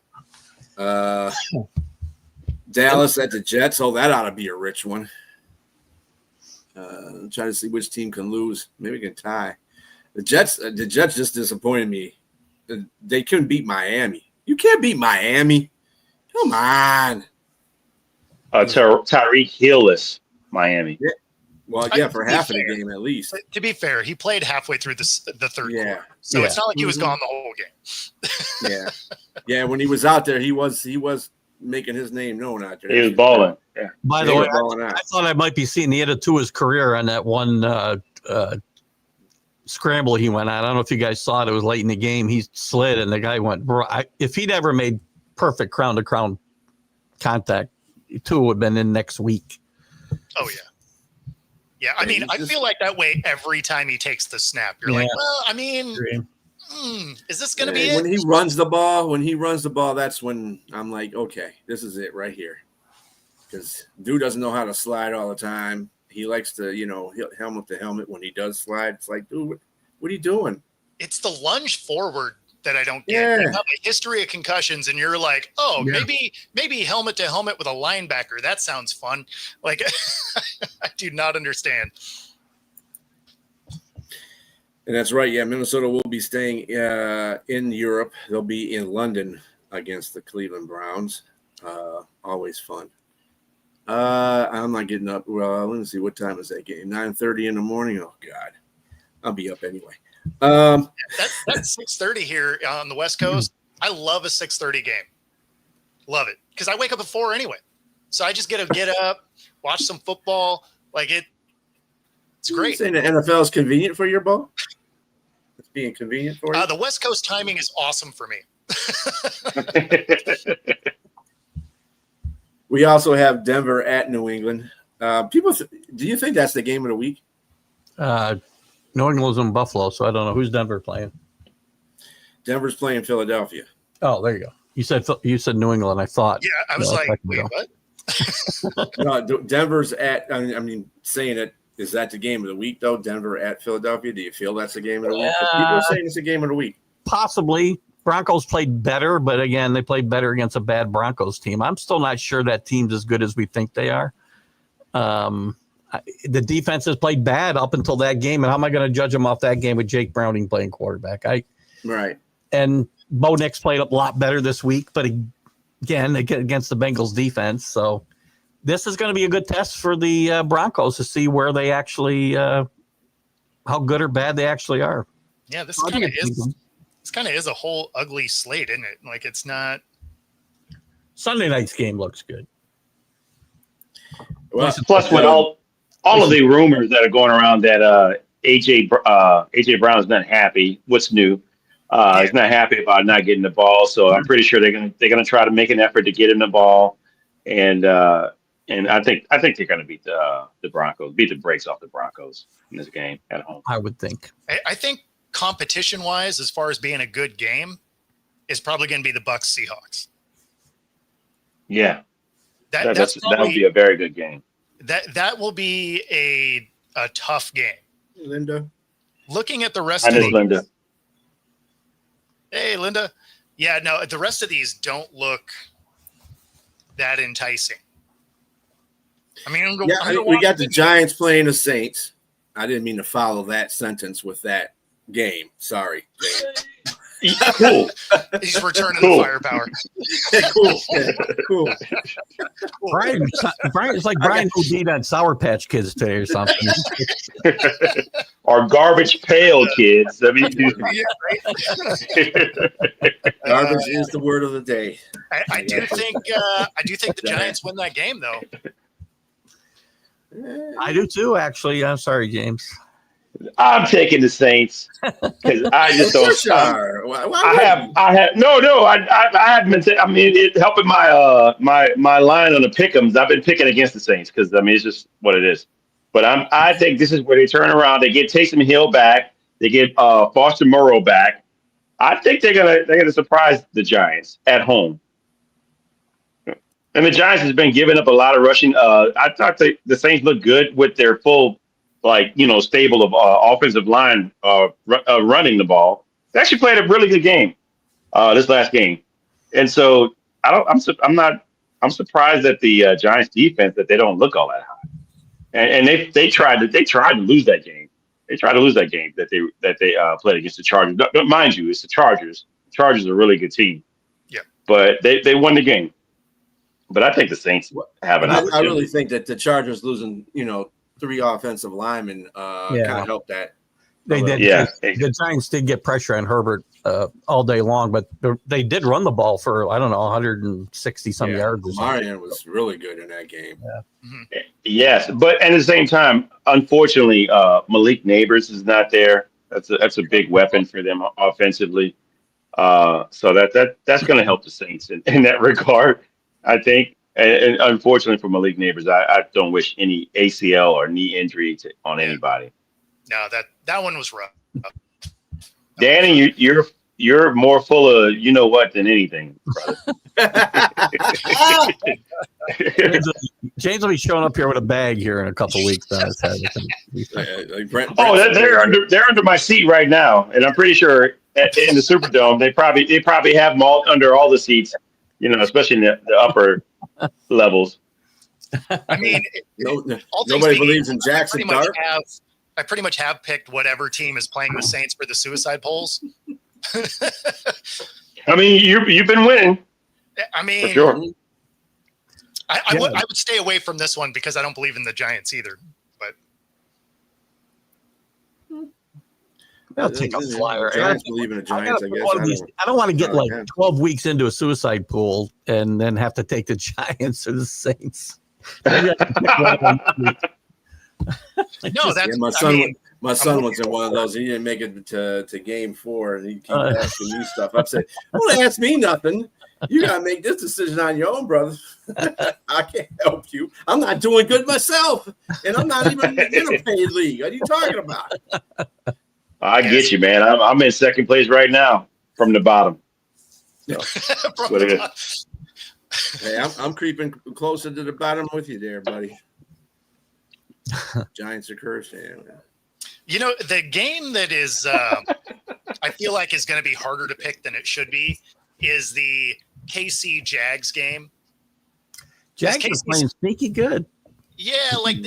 Dallas at the Jets. Oh, that ought to be a rich one. I'm trying to see which team can lose. Maybe we can tie. The Jets just disappointed me. They couldn't beat Miami. You can't beat Miami. Come on. Tyreek Hill-less Miami. Yeah. Well, yeah, for half of the game at least. To be fair, he played halfway through the third quarter, so Yeah. it's not like he was gone the whole game. Yeah. When he was out there, he was making his name known out there. He was balling. Yeah. By the way, I thought I might be seeing the end to his career on that one scramble he went on. I don't know if you guys saw it. It was late in the game. He slid, and the guy went. If he'd ever made perfect crown-to-crown contact, Tua would have been in next week. Oh, yeah. Yeah, I mean, I feel like that way every time he takes the snap. You're like, well, I mean, is this going to be it? When he runs the ball, that's when I'm like, okay, this is it right here. Because dude doesn't know how to slide all the time. He likes to, helmet to helmet when he does slide. It's like, dude, what are you doing? It's the lunge forward that I don't get. Yeah. You have a history of concussions, and you're like, maybe helmet to helmet with a linebacker. That sounds fun. Like, I do not understand. And that's right. Yeah, Minnesota will be staying in Europe. They'll be in London against the Cleveland Browns. Always fun. I'm not getting up. Well, let me see. What time is that game? 9:30 in the morning? Oh, God. I'll be up anyway. That's 6:30 here on the West Coast. I love a 6:30 game. Love it. Because I wake up at 4 anyway. So I just get up, watch some football. Like it's great. You saying the NFL is convenient for your ball? It's being convenient for you? The West Coast timing is awesome for me. We also have Denver at New England. Do you think that's the game of the week? New England's in Buffalo, so I don't know who's Denver playing. Denver's playing Philadelphia. Oh, there you go. You said New England. I thought. Yeah, I was like, wait, what? No, Denver's at. I mean, saying it is that the game of the week though? Denver at Philadelphia. Do you feel that's the game of the week? People are saying it's a game of the week. Possibly. Broncos played better, but again, they played better against a bad Broncos team. I'm still not sure that team's as good as we think they are. The defense has played bad up until that game, and how am I going to judge them off that game with Jake Browning playing quarterback? Right. And Bo Nix played a lot better this week, but again, against the Bengals defense. So this is going to be a good test for the Broncos to see where they actually, how good or bad they actually are. Yeah, this kind of is a whole ugly slate, isn't it? Like it's not. Sunday night's game looks good. Well, plus with all of the rumors that are going around that AJ Brown is not happy. What's new? He's not happy about not getting the ball, so I'm pretty sure they're gonna try to make an effort to get him the ball, and I think they're gonna beat the Broncos, beat the brakes off the Broncos in this game at home. I would think. I think competition wise, as far as being a good game, is probably going to be the Bucs Seahawks. Yeah, that will be a very good game. That will be a tough game. Linda, looking at the rest of these, Linda. Hey, Linda. Yeah, no, the rest of these don't look that enticing. I mean, we got the Giants playing the Saints. I didn't mean to follow that sentence with that game. Sorry. Cool. He's returning the firepower. Cool. Brian's like Brian OD'd on Sour Patch Kids today or something. Or Garbage Pail Kids. I mean, garbage is the word of the day. I do think the Giants win that game, though. I do too, actually. I'm sorry, James. I'm taking the Saints because I just don't. Sure. I haven't been. I mean, it's helping my line on the pick'ems. I've been picking against the Saints because I mean it's just what it is. But I think this is where they turn around. They get Taysom Hill back. They get Foster Moreau back. I think they're gonna surprise the Giants at home. And the Giants has been giving up a lot of rushing. I thought the Saints looked good with their full, stable of offensive line running the ball. They actually played a really good game this last game, and so I'm surprised that the Giants defense that they don't look all that high. And they tried to lose that game. They tried to lose that game that they played against the Chargers. Mind you, it's the Chargers. The Chargers are a really good team. Yeah, but they won the game. But I think the Saints have an opportunity. I really think that the Chargers losing, 3 offensive linemen kind of helped that. They did. Yeah. The Giants did get pressure on Herbert all day long, but they did run the ball for, 160 some yards. Marion was really good in that game. Yeah. Mm-hmm. Yes, but at the same time, unfortunately, Malik Neighbors is not there. That's a big weapon for them offensively. So that's going to help the Saints in that regard, I think. And unfortunately for Malik Neighbors, I don't wish any ACL or knee injury on anybody. No, that one was rough. Danny, you're more full of you know what than anything, brother. James will be showing up here with a bag here in a couple of weeks. They're under my seat right now, and I'm pretty sure in the Superdome they probably have them all under all the seats, especially in the upper levels. I mean, nobody believes in Jackson Dart. I pretty much have picked whatever team is playing the Saints for the suicide polls. I mean, you've been winning. I mean, for sure. I would stay away from this one because I don't believe in the Giants either. But I'll take a flyer. Giants believe in the Giants, I guess. I don't want to get 12 weeks into a suicide pool and then have to take the Giants or the Saints. No, that's my son was in one of those. He didn't make it to game 4, and he keep asking me stuff. I said, "Don't ask me nothing. You gotta make this decision on your own, brother. I can't help you. I'm not doing good myself, and I'm not even in a paid league. What are you talking about?" I get you, man. I'm in second place right now from the bottom. So, that's what it is. Hey, I'm creeping closer to the bottom with you there, buddy. Giants are cursed. Yeah. The game that is, I feel like is going to be harder to pick than it should be is the KC Jags game. Jags are playing sneaky good. Yeah, yeah,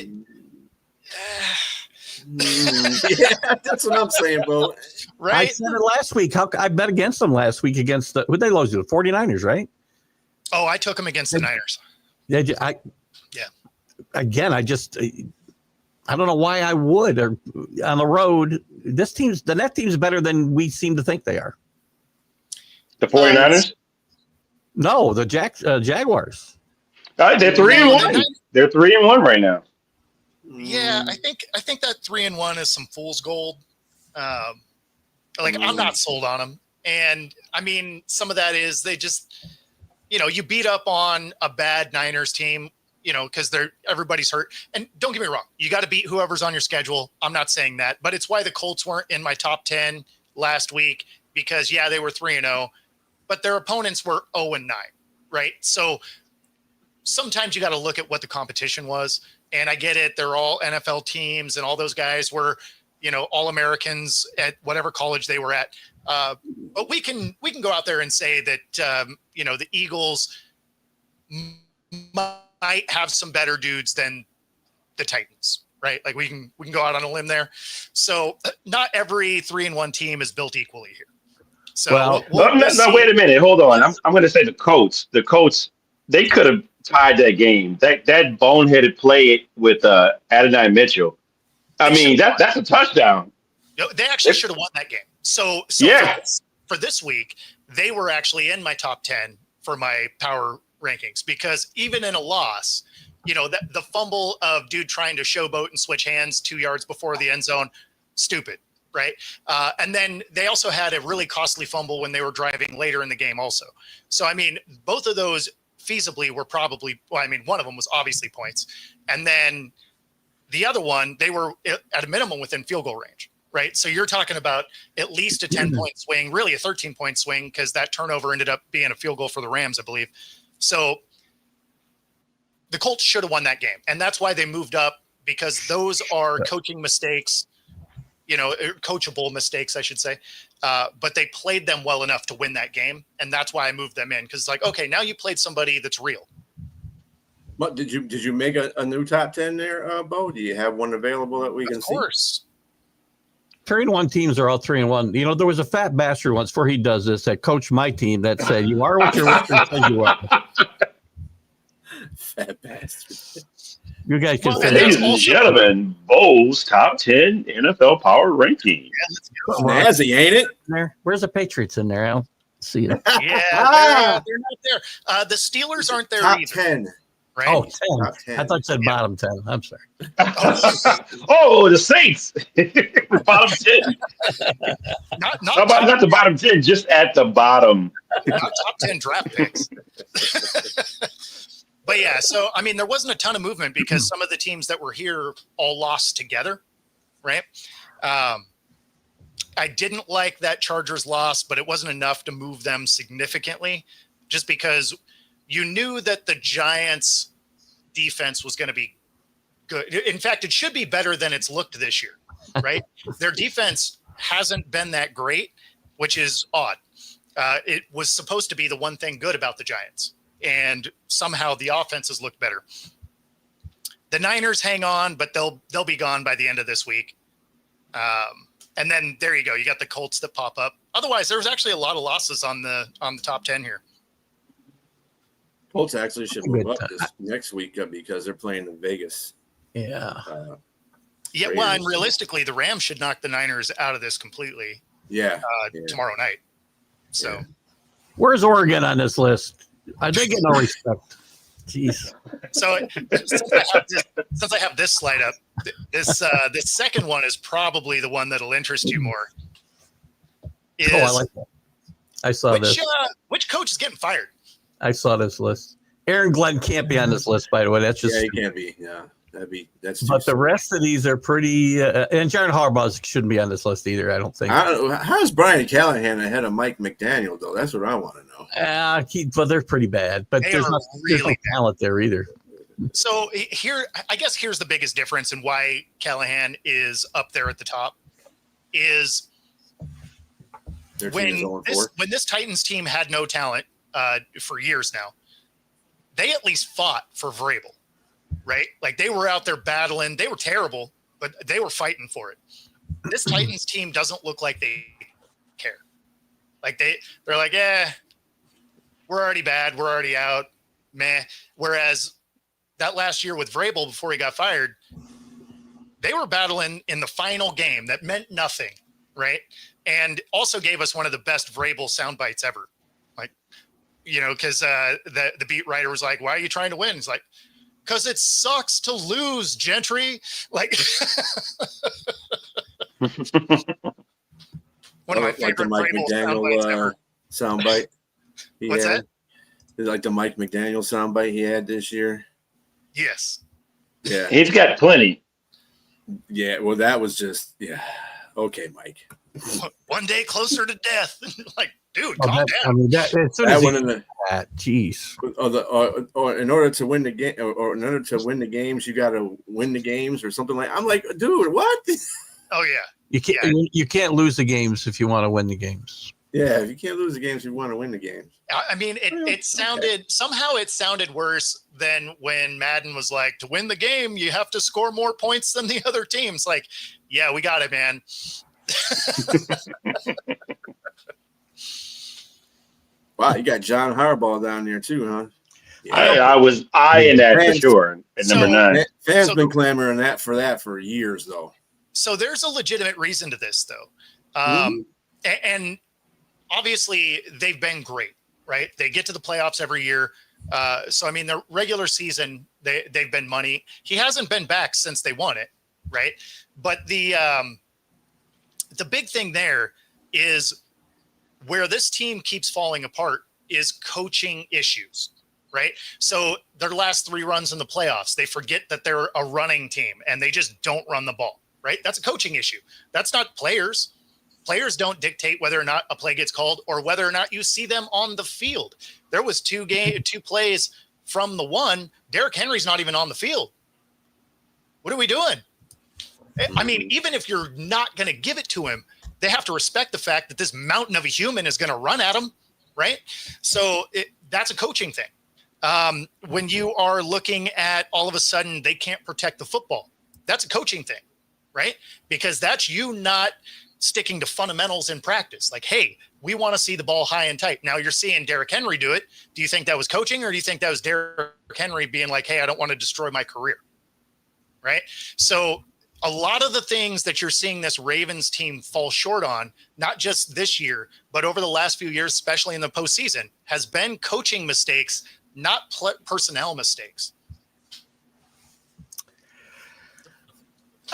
that's what I'm saying, bro. Right? I said it last week. I bet against them last week against who'd they lose to? The 49ers, right? Oh, I took them against the Niners. Yeah. Again, I don't know why I would. Or on the road, the net team's better than we seem to think they are. The 49ers? No, the Jaguars. They're 3-1. They're 3-1 right now. Yeah, I think that 3-1 is some fool's gold. I'm not sold on them, and I mean some of that is they just, you beat up on a bad Niners team. Because everybody's hurt. And don't get me wrong, you got to beat whoever's on your schedule. I'm not saying that, but it's why the Colts weren't in my top 10 last week because, they were 3-0, but their opponents were 0-9, right? So sometimes you got to look at what the competition was. And I get it. They're all NFL teams and all those guys were, all Americans at whatever college they were at. But we can go out there and say that, the Eagles might have some better dudes than the Titans, right? Like we can go out on a limb there. So not every 3-1 team is built equally here. So wait a minute, hold on. I'm going to say the Colts, they could have tied that game. That boneheaded play with Adonai Mitchell. I mean, that's a touchdown. They actually should have won that game. So yeah. For this week, they were actually in my top 10 for my power rankings because even in a loss, the fumble of dude trying to showboat and switch hands 2 yards before the end zone, stupid, right? And then they also had a really costly fumble when they were driving later in the game also. So, I mean, both of those feasibly were probably, one of them was obviously points. And then The other one, they were at a minimum within field goal range, right? So you're talking about at least a 10-point swing, really a 13-point swing, because that turnover ended up being a field goal for the Rams, I believe. So the Colts should have won that game. And that's why they moved up, because those are coaching mistakes, coachable mistakes, I should say. But they played them well enough to win that game. And that's why I moved them in, because it's like, okay, now you played somebody that's real. What did you make a new top 10 there, Bo? Do you have one available that we can see? Of course. 3-1 teams are all 3-1. There was a fat bastard once before he does this that coached my team that said, "You are what your record says you are." Fat bastard. You guys can Well, say Ladies and gentlemen, Bo's top 10 NFL power ranking. Snazzy, ain't it? there. Where's the Patriots in there? I don't see it. Yeah, they're not there. The Steelers aren't there Top either. 10. Right? Oh, 10. Top 10. I thought you said bottom 10. I'm sorry. Oh, the Saints. Bottom 10. Not Not the bottom 10, just at the bottom. not top 10 draft picks. But yeah, so I mean, there wasn't a ton of movement because some of the teams that were here all lost together, right? I didn't like that Chargers loss, but it wasn't enough to move them significantly, just because you knew that the Giants' defense was going to be good. In fact, it should be better than it's looked this year, right? Their defense hasn't been that great, which is odd. It was supposed to be the one thing good about the Giants, and somehow the offense has looked better. The Niners hang on, but they'll be gone by the end of this week. And then there you go. You got the Colts that pop up. Otherwise, there was actually a lot of losses on the top 10 here. Colts actually should move up this next week because they're playing in Vegas. Yeah. Yeah, well, and realistically, the Rams should knock the Niners out of this completely tomorrow night. So, Where's Oregon on this list? They get no respect. Jeez. So since I have this slide up, this second one is probably the one that'll interest you more. I like that. I saw this. Which coach is getting fired? I saw this list. Aaron Glenn can't be on this list, by the way. That's just he can't be. Yeah, that's. But the rest of these are pretty. And John Harbaugh shouldn't be on this list either. I don't think. How's Brian Callahan ahead of Mike McDaniel though? That's what I want to know. But they're pretty bad. But there's no talent there either. So here's the biggest difference in why Callahan is up there at the top is when this Titans team had no talent for years now, they at least fought for Vrabel, right? Like they were out there battling. They were terrible, but they were fighting for it. This Titans team doesn't look like they care. Like they're like, we're already bad. We're already out. Meh. Whereas that last year with Vrabel before he got fired, they were battling in the final game that meant nothing, right? And also gave us one of the best Vrabel sound bites ever. Like, because the beat writer was like, "Why are you trying to win?" He's like, "Because it sucks to lose, Gentry." Like, one of my favorite the Mike Vrabel McDaniel sound bite. What's that? Like the Mike McDaniel soundbite he had this year. Yes. Yeah. He's got plenty. Yeah. Well, that was just okay, Mike. One day closer to death. Like, dude, calm down. I mean, that one in the jeez. Or in order to win the game, or in order to win the games, you got to win the games, or something like. I'm like, dude, what? Oh yeah. You can't lose the games if you want to win the games. Yeah, if you can't lose the games, you want to win the games. I mean, it sounded worse than when Madden was like, to win the game, you have to score more points than the other teams. Like, yeah, we got it, man. Wow, you got John Harbaugh down there too, huh? Yeah. I was eyeing that for sure at number 9. Fans been clamoring for that for years, though. So there's a legitimate reason to this, though. And obviously they've been great, right? They get to the playoffs every year. So, I mean, the regular season, they've been money. He hasn't been back since they won it, right? But the big thing there is where this team keeps falling apart is coaching issues, right? So their last 3 runs in the playoffs, they forget that they're a running team and they just don't run the ball, right? That's a coaching issue. That's not players. Players don't dictate whether or not a play gets called or whether or not you see them on the field. There was 2 plays from the one. Derrick Henry's not even on the field. What are we doing? I mean, even if you're not going to give it to him, they have to respect the fact that this mountain of a human is going to run at him, right? So that's a coaching thing. When you are looking at all of a sudden they can't protect the football, that's a coaching thing, right? Because that's you not sticking to fundamentals in practice. Like, hey, we want to see the ball high and tight. Now you're seeing Derrick Henry do it. Do you think that was coaching, or do you think that was Derrick Henry being like, hey, I don't want to destroy my career, right? So a lot of the things that you're seeing this Ravens team fall short on, not just this year, but over the last few years, especially in the postseason, has been coaching mistakes, not personnel mistakes.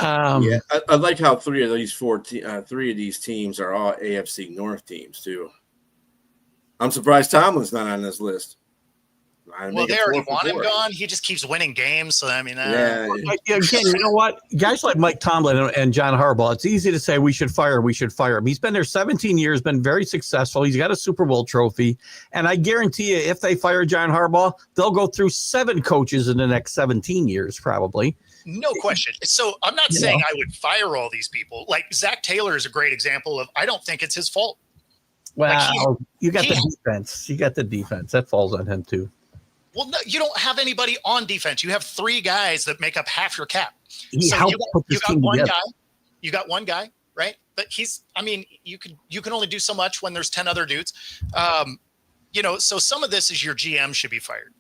Yeah, I like how 3 of these teams are all AFC North teams too. I'm surprised Tomlin's not on this list. Well, they already want him gone. He just keeps winning games. So, I mean, again, you know what? Guys like Mike Tomlin and John Harbaugh, it's easy to say we should fire him. He's been there 17 years, been very successful. He's got a Super Bowl trophy. And I guarantee you, if they fire John Harbaugh, they'll go through 7 coaches in the next 17 years, probably. No question. So I'm not saying I would fire all these people. Like Zach Taylor is a great example of, I don't think it's his fault. Well, you got the defense. You got the defense. That falls on him too. Well, no, you don't have anybody on defense. You have 3 guys that make up half your cap. You got one guy, right? But you can only do so much when there's 10 other dudes. So some of this is your GM should be fired.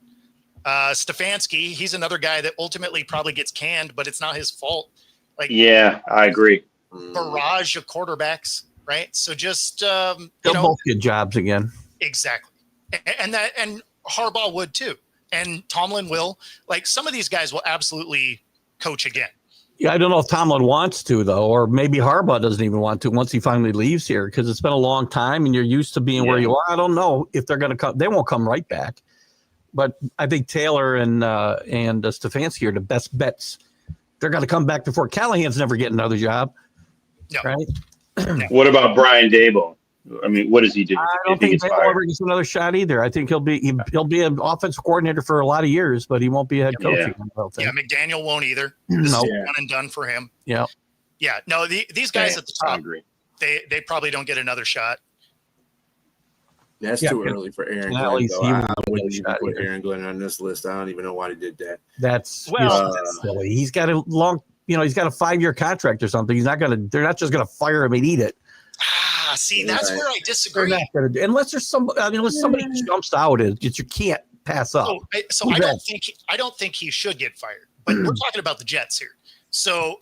Stefanski, he's another guy that ultimately probably gets canned, but it's not his fault. Yeah, I agree. Barrage of quarterbacks, right? So just they'll both get jobs again. Exactly, and Harbaugh would too, and Tomlin will. Like some of these guys will absolutely coach again. Yeah, I don't know if Tomlin wants to though, or maybe Harbaugh doesn't even want to once he finally leaves here, because it's been a long time and you're used to being where you are. I don't know if they're going to come. They won't come right back. But I think Taylor and Stefanski are the best bets. They're going to come back before Callahan's never getting another job. No. Right? What about Brian Daboll? I mean, what does he do? I don't think Daboll ever gets another shot either. I think he'll be an offensive coordinator for a lot of years, but he won't be a head coach. Yeah, McDaniel won't either. No. This is one and done for him. Yeah. Yeah. No, these guys at the top, they probably don't get another shot. That's too early for Aaron Glenn. I wouldn't even put Aaron Glenn on this list. I don't even know why he did that. That's silly. He's got a he's got a 5-year contract or something. They're not just going to fire him and eat it. See, that's where I disagree. Unless somebody jumps out, you can't pass up. So I don't think he should get fired. But we're talking about the Jets here. So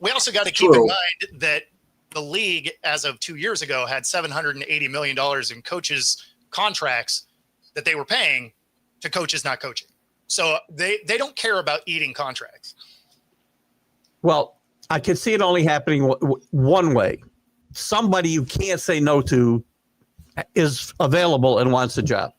we also got to keep in mind that the league, as of 2 years ago, had $780 million in coaches' contracts that they were paying to coaches not coaching. So they don't care about eating contracts. Well, I could see it only happening one way. Somebody you can't say no to is available and wants a job.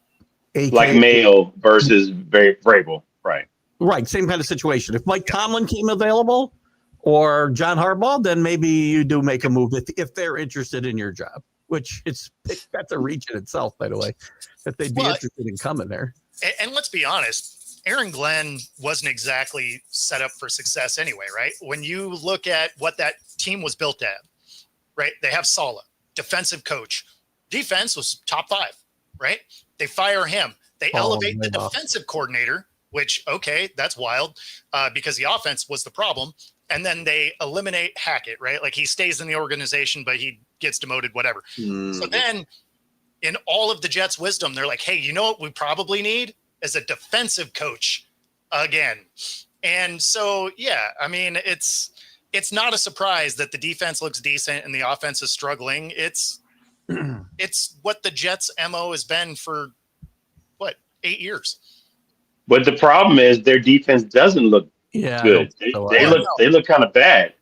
Like Mayo versus Vrabel. Right. Right. Same kind of situation. If Mike Tomlin came available or John Harbaugh, then maybe you do make a move if they're interested in your job, which that's a reach in itself, by the way, that they'd be interested in coming there. And let's be honest, Aaron Glenn wasn't exactly set up for success anyway, right? When you look at what that team was built at, right? They have Saleh, defensive coach. Defense was top 5, right? They fire him. They elevate the defensive coordinator, which, okay, that's wild because the offense was the problem. And then they eliminate Hackett, right? Like he stays in the organization, but he gets demoted, whatever. So then in all of the Jets' wisdom, they're like, hey, you know what we probably need is a defensive coach again. And so, yeah, I mean, it's not a surprise that the defense looks decent and the offense is struggling. It's what the Jets' MO has been for 8 years. But the problem is their defense doesn't look good. They look kind of bad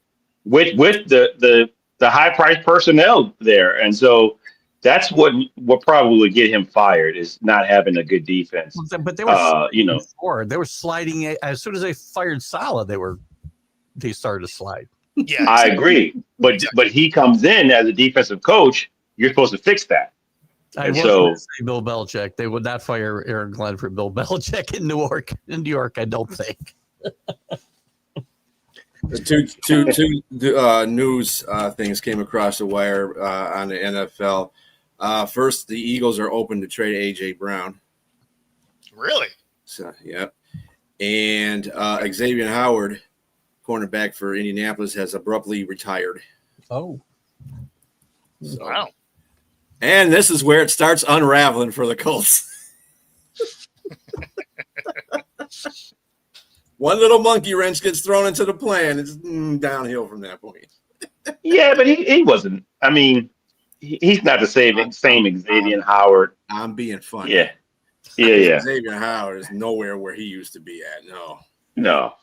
with the high priced personnel there, and so That's what probably would get him fired is not having a good defense. But they were, You know, they were sliding as soon as they fired Saleh. They started to slide. Yeah, I agree, but he comes in as a defensive coach. You're supposed to fix that. I And was so- going to say Bill Belichick. They would not fire Aaron Glenn for Bill Belichick in New York. I don't think. Two news things came across the wire on the NFL. First, the Eagles are open to trade A.J. Brown. really. So, yep. And Xavier Howard, cornerback for Indianapolis, has abruptly retired. Oh, So, Wow. and this is where it starts unraveling for the Colts. One little monkey wrench gets thrown into the plan. It's downhill from that point. Yeah, but he wasn't. I mean, he's not the same Xavier Howard. I'm being funny. Yeah. Yeah. Xavier Howard is nowhere where he used to be at. No.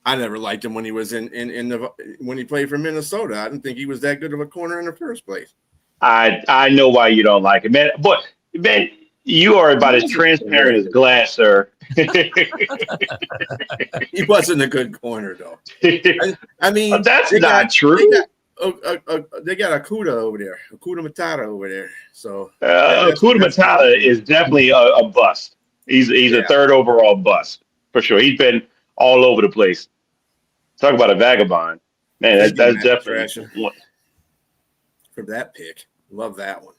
I never liked him when he was when he played for Minnesota. I didn't think he was that good of a corner in the first place. I know why you don't like it, man. But man, you are about as transparent as glass, sir. He wasn't a good corner, though. I mean, That's they not got- true. They got Akuda over there, Akuda Matata over there. So Kuda Matata is definitely a bust. He's a third overall bust for sure. He's been all over the place. Talk about a vagabond, man. He's That's getting definitely one. for that pick, love that one.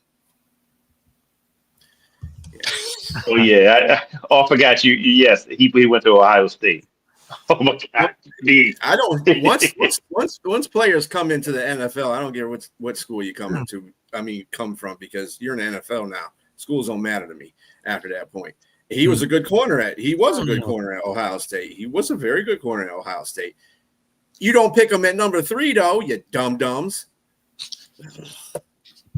Oh yeah, I forgot you. Yes, he went to Ohio State. Oh my God, I don't. Once players come into the NFL, I don't care what school you come into. I mean, come from, because you're in the NFL now. Schools don't matter to me after that point. He was a good corner he was a good corner at Ohio State. He was a very good corner at Ohio State. You don't pick him at number 3, though, you dum-dums.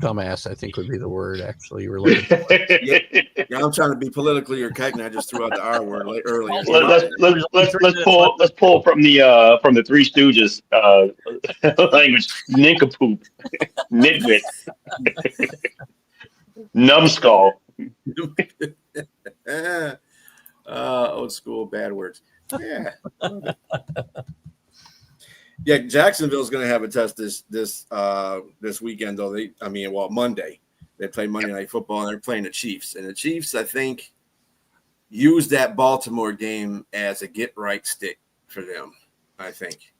dumbass, I think would be the word actually you were looking for. Yeah, I'm trying to be politically correct, and I just threw out the R word earlier. Let's pull from the Three Stooges language. Nincompoop, nitwit, numbskull. Old school bad words. Yeah. Yeah, Jacksonville's going to have a test this weekend, though. Monday. They play Monday Night Football, and they're playing the Chiefs. And the Chiefs, I think, used that Baltimore game as a get-right stick for them, I think.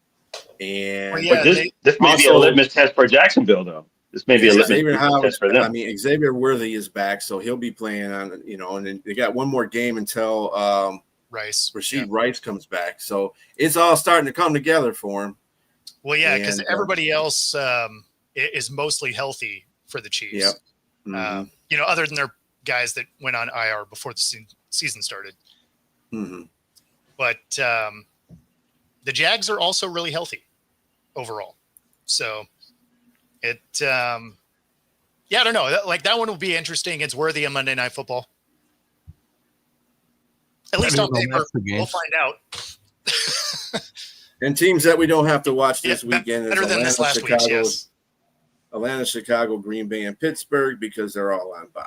And Well, yeah, this may be a litmus test for Jacksonville, though. This may be a litmus test for them. I mean, Xavier Worthy is back, so he'll be playing on, and then they got one more game until Rice. Rasheed Rice comes back. So it's all starting to come together for him. Well, yeah, because And, everybody else is mostly healthy for the Chiefs. Yep. Mm-hmm. Other than their guys that went on IR before the season started. Mm-hmm. But the Jags are also really healthy overall. So I don't know. That one will be interesting. It's worthy of Monday Night Football. At least on paper, we'll find out. And teams that we don't have to watch this weekend better is than this last week. Yes. Atlanta, Chicago, Green Bay, and Pittsburgh, because they're all on bye.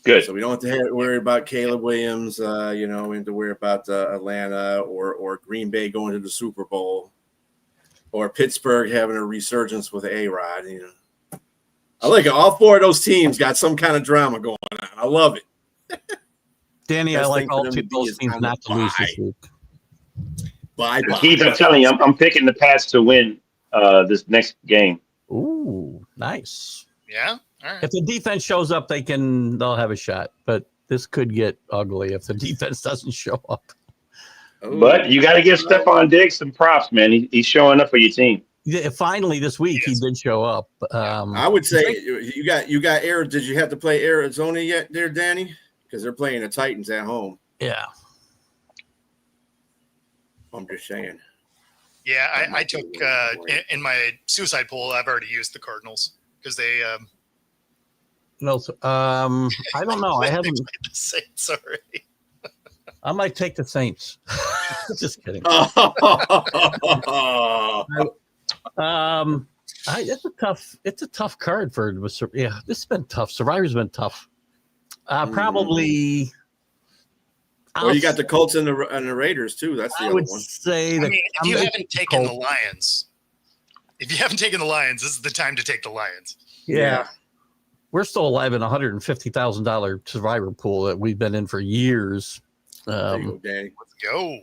Good. So we don't have to worry about Caleb Williams, and to worry about Atlanta or Green Bay going to the Super Bowl, or Pittsburgh having a resurgence with A-Rod. I like it. All 4 of those teams got some kind of drama going on. I love it. Danny, I like all 2 of those teams not to lose this week. Bye. Keith, I'm telling you, I'm picking the Pats to win this next game. Ooh, nice. Yeah. All right. If the defense shows up, they'll have a shot. But this could get ugly if the defense doesn't show up. But you got to give Stephon Diggs some props, man. He's showing up for your team. Yeah, finally, this week he did show up. I would say you got Arizona. Did you have to play Arizona yet, there, Danny? Because they're playing the Titans at home. Yeah. I'm just saying. Yeah, I took in my suicide pool. I've already used the Cardinals because they. No, I don't know. I haven't. The Saints already. I might take the Saints. Just kidding. It's a tough card for. Yeah, this has been tough. Survivor's been tough. Probably. Well, you got the Colts and the Raiders too. That's the I other would one. say I that. mean, if you haven't taken the Lions, this is the time to take the Lions. Yeah. We're still alive in a $150,000 survivor pool that we've been in for years. There you go, Danny. Let's go.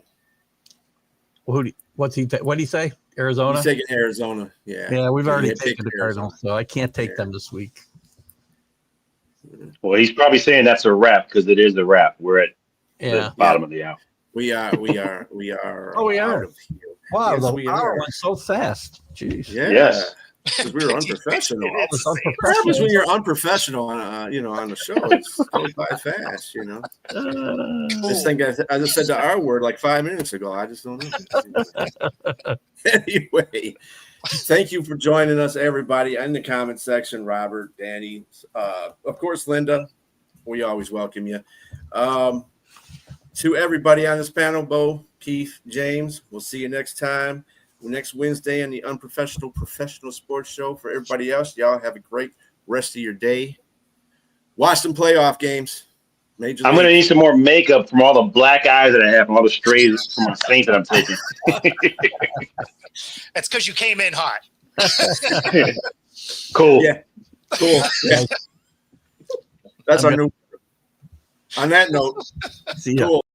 What did he say? Arizona? He's taking Arizona. Yeah. Yeah, we've already Yeah, taken the Cardinals, so I can't take them this week. Well, he's probably saying that's a wrap because it is a wrap. We're at the bottom of the hour. We are. Oh, we are. out of here. Wow, Yes, the we hour are. went so fast. Jeez. Yeah. Yes. Because we were unprofessional. It's What What happens when you're unprofessional on on the show? It goes by fast, This thing, I just said the R word like 5 minutes ago. I just don't know. Anyway, thank you for joining us, everybody, in the comment section. Robert, Danny, of course, Linda. We always welcome you. To everybody on this panel, Bo, Keith, James, we'll see you next time. Next Wednesday on the Unprofessional Professional Sports Show. For everybody else, y'all have a great rest of your day. Watch some playoff games. I'm going to need some more makeup from all the black eyes that I have from all the strays from my Saints that I'm taking. That's because you came in hot. Cool. Yeah. Cool. Yeah. That's our new. On that note, See ya. cool.